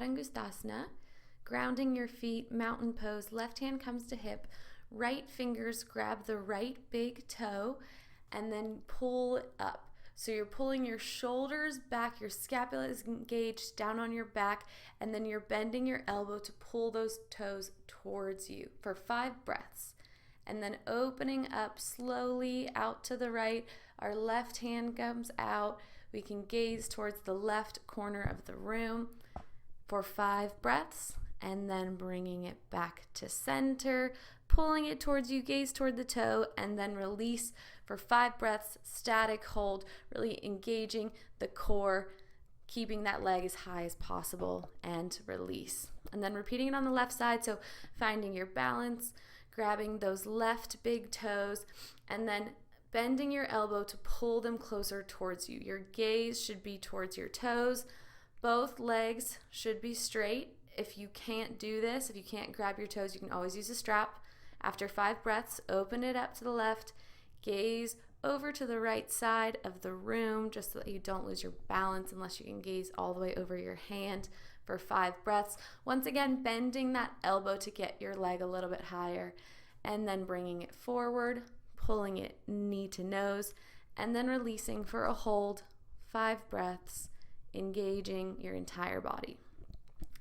Padangusthasana, grounding your feet, mountain pose, left hand comes to hip, right fingers grab the right big toe, and then pull up. So you're pulling your shoulders back, your scapula is engaged down on your back, and then you're bending your elbow to pull those toes towards you for 5 breaths. And then opening up slowly out to the right, our left hand comes out. We can gaze towards the left corner of the room for 5 breaths, and then bringing it back to center, pulling it towards you, gaze toward the toe, and then release for 5 breaths, static hold, really engaging the core, keeping that leg as high as possible, and release. And then repeating it on the left side, so finding your balance, grabbing those left big toes, and then bending your elbow to pull them closer towards you. Your gaze should be towards your toes. Both legs should be straight. If you can't do this, if you can't grab your toes, you can always use a strap. After 5 breaths, open it up to the left, gaze over to the right side of the room just so that you don't lose your balance unless you can gaze all the way over your hand for 5 breaths. Once again, bending that elbow to get your leg a little bit higher, and then bringing it forward, pulling it knee to nose, and then releasing for a hold, 5 breaths, engaging your entire body.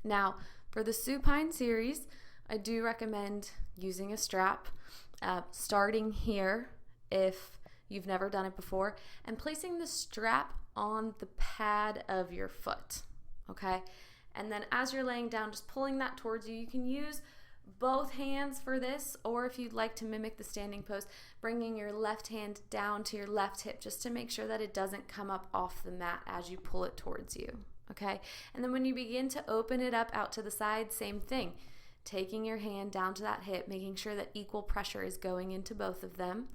Now, for the supine series, I do recommend using a strap, starting here if you've never done it before, and placing the strap on the pad of your foot, okay? And then as you're laying down, just pulling that towards you. You can use both hands for this, or if you'd like to mimic the standing pose, bringing your left hand down to your left hip just to make sure that it doesn't come up off the mat as you pull it towards you, okay? And then when you begin to open it up out to the side, same thing. Taking your hand down to that hip, making sure that equal pressure is going into both of them.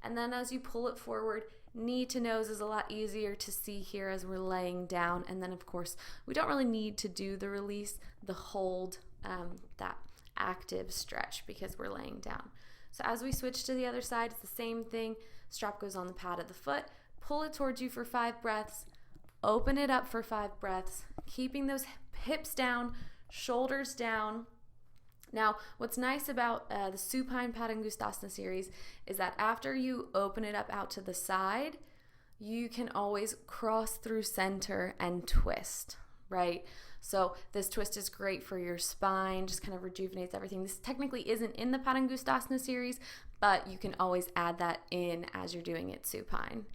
And then as you pull it forward, knee to nose is a lot easier to see here as we're laying down. And then of course, we don't really need to do the release, the hold, that active stretch because we're laying down. So as we switch to the other side, it's the same thing. Strap goes on the pad of the foot, pull it towards you for 5 breaths, open it up for 5 breaths, keeping those hips down, shoulders down. Now, what's nice about the supine Padangusthasana series is that after you open it up out to the side, you can always cross through center and twist, right? So this twist is great for your spine, just kind of rejuvenates everything. This technically isn't in the Padangusthasana series, but you can always add that in as you're doing it supine.